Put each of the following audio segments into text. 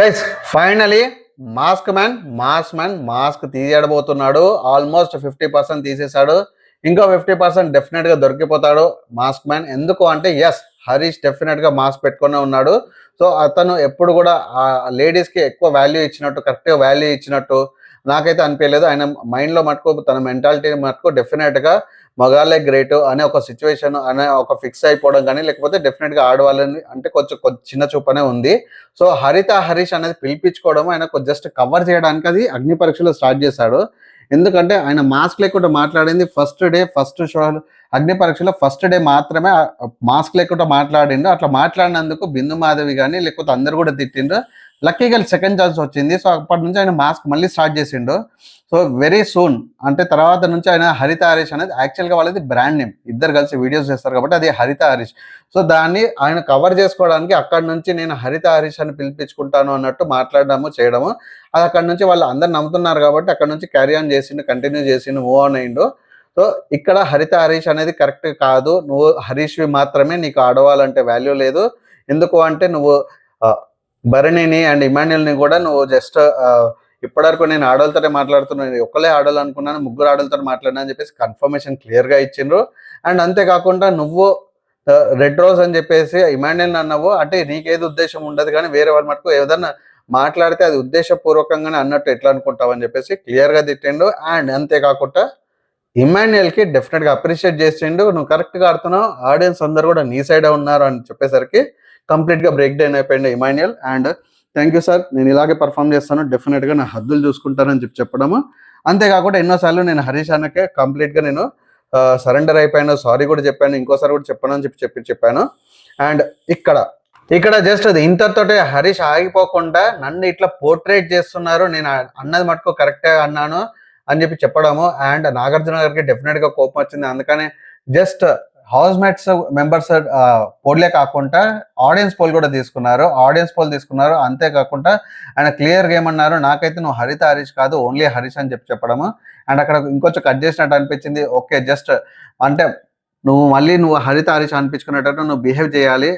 Guys finally mass man mask తీయడబోతున్నాడు. Almost 50% తీసేశాడు. ఇంకో 50% డెఫినెట్ గా దొరికిపోతాడు మాస్క్ మ్యాన్. ఎందుకు అంటే ఎస్, హరీష్ డెఫినెట్ గా మాస్క్ పెట్టుకునే ఉన్నాడు. సో అతను ఎప్పుడు కూడా ఆ లేడీస్ కి ఎక్కువ వాల్యూ ఇచ్చినట్టు, కరెక్ట్ గా వాల్యూ ఇచ్చినట్టు నాకైతే అనిపించలేదు. ఆయన మైండ్ లో మటుకు, తన మెంటాలిటీ మటుకు డెఫినెట్ గా మగాళ్ళే గ్రేట్ అనే ఒక సిచ్యువేషన్ అనే ఒక ఫిక్స్ అయిపోవడం కానీ, లేకపోతే డెఫినెట్ గా ఆడవాళ్ళని అంటే కొంచెం చిన్న చూపనే ఉంది. సో హరిత హరీష్ అనేది పిలిపించుకోవడం ఆయన జస్ట్ కవర్ చేయడానికి అది అగ్ని పరీక్షలో స్టార్ట్ చేశాడు. ఎందుకంటే ఆయన మాస్క్ లేకుండా మాట్లాడింది ఫస్ట్ షో అగ్ని పరీక్షలో ఫస్ట్ డే మాత్రమే మాస్క్ లేకుండా మాట్లాడిండు. అట్లా మాట్లాడినందుకు బిందు మాధవి కానీ లేకపోతే అందరు కూడా తిట్టిండు. లక్కీగా సెకండ్ ఛాన్స్ వచ్చింది. సో అప్పటి నుంచి ఆయన మాస్క్ మళ్ళీ స్టార్ట్ చేసిండు. సో వెరీ సూన్ అంటే తర్వాత నుంచి ఆయన హరిత హరీష్ అనేది యాక్చువల్గా వాళ్ళది బ్రాండ్ నేమ్. ఇద్దరు కలిసి వీడియోస్ చేస్తారు కాబట్టి అది హరిత హరీష్. సో దాన్ని ఆయన కవర్ చేసుకోవడానికి అక్కడ నుంచి నేను హరిత హరీష్ అని పిలిపించుకుంటాను అన్నట్టు మాట్లాడడము చేయడము, అది అక్కడ నుంచి వాళ్ళు అందరు నమ్ముతున్నారు కాబట్టి అక్కడ నుంచి క్యారీ ఆన్ చేసిండు, కంటిన్యూ చేసిండు, మూవ్ ఆన్ అయ్యిండు. సో ఇక్కడ హరిత హరీష్ అనేది కరెక్ట్ కాదు. నువ్వు హరీష్వి మాత్రమే, నీకు ఆడవాలంటే వాల్యూ లేదు. ఎందుకు అంటే నువ్వు భరణిని అండ్ ఇమాన్యుల్ని కూడా నువ్వు జస్ట్ ఇప్పటివరకు నేను ఆడవాళ్ళతోనే మాట్లాడుతున్నాను, ఒక్కలే ఆడాలనుకున్నాను, ముగ్గురు ఆడవాళ్ళతో మాట్లాడినా అని చెప్పేసి కన్ఫర్మేషన్ క్లియర్గా ఇచ్చిండ్రు. అండ్ అంతేకాకుండా నువ్వు రెడ్ రోజ్ అని చెప్పేసి ఇమాన్యుల్ అన్నావు అంటే నీకేది ఉద్దేశం ఉండదు, కానీ వేరే వాళ్ళ మటుకు ఏదన్నా మాట్లాడితే అది ఉద్దేశపూర్వకంగానే అన్నట్టు ఎట్లా అనుకుంటావు అని చెప్పేసి క్లియర్గా తిట్టిండు. అండ్ అంతేకాకుండా ఇమాన్యుయల్కి డెఫినెట్గా అప్రిషియేట్ చేసిండు. నువ్వు కరెక్ట్గా ఆడుతున్నావు, ఆడియన్స్ అందరు కూడా నీ సైడే ఉన్నారు అని చెప్పేసరికి కంప్లీట్గా బ్రేక్ డౌన్ అయిపోయింది Emmanuel. And thank you sir, నేను ఇలాగే పర్ఫామ్ చేస్తాను, డెఫినెట్గా నా హద్దులు చూసుకుంటానని చెప్పడము. అంతేకాకుండా ఎన్నోసార్లు నేను హరీష్ అన్నకే కంప్లీట్గా నేను సరెండర్ అయిపోయాను, సారీ కూడా చెప్పాను, ఇంకోసారి కూడా చెప్పాను అని చెప్పాను. అండ్ ఇక్కడ జస్ట్ అది ఇంతటితోటే హరీష్ ఆగిపోకుండా నన్ను ఇట్లా పోర్ట్రేట్ చేస్తున్నారు, నేను అన్నది మటుకు కరెక్టే అన్నాను అని చెప్పడము. అండ్ నాగార్జున గారికి డెఫినెట్గా కోపం వచ్చింది. అందుకనే జస్ట్ హౌస్ మేట్స్ మెంబర్స్ పోలే కాకుండా ఆడియన్స్ పోల్ కూడా తీసుకున్నారు. అంతేకాకుండా ఆయన క్లియర్గా ఏమన్నారు, నాకైతే నువ్వు హరిత హరీష్ కాదు, ఓన్లీ హరీష్ అని చెప్పడము. అండ్ అక్కడ ఇంకొంచెం కట్ చేసినట్టు అనిపించింది. ఓకే, జస్ట్ అంటే నువ్వు హరిత హరీష్ అనిపించుకునేటట్టు నువ్వు బిహేవ్ చేయాలి,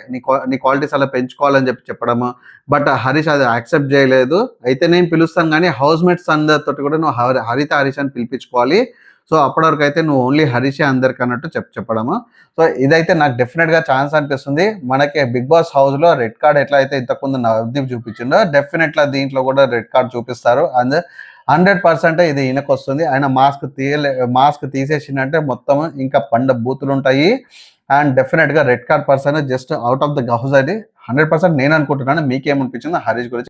నీ క్వాలిటీస్ అలా పెంచుకోవాలని చెప్పడము. బట్ హరీష్ అది యాక్సెప్ట్ చేయలేదు. అయితే నేను పిలుస్తాను కానీ హౌస్ మేట్స్ అందరితో కూడా నువ్వు హరిత హరీష్ అని పిలిపించుకోవాలి. సో అప్పటి వరకు అయితే నువ్వు ఓన్లీ హరీషే అందరికి అన్నట్టు చెప్పడము. సో ఇదైతే నాకు డెఫినెట్గా ఛాన్స్ అనిపిస్తుంది. మనకి బిగ్ బాస్ హౌస్లో రెడ్ కార్డ్ ఎట్లా అయితే ఇంతకుముందు నవదీప్ చూపించిండో డెఫినెట్గా దీంట్లో కూడా రెడ్ కార్డ్ చూపిస్తారు. అండ్ 100% ఇది ఈయనకు వస్తుంది. ఆయన మాస్క్ తీసేసిందంటే మొత్తం ఇంకా బూతులు ఉంటాయి. అండ్ డెఫినెట్గా red card person just out of the house అది 100% నేను అనుకుంటున్నాను. మీకేమనిపించింది హరీష్ గురించి?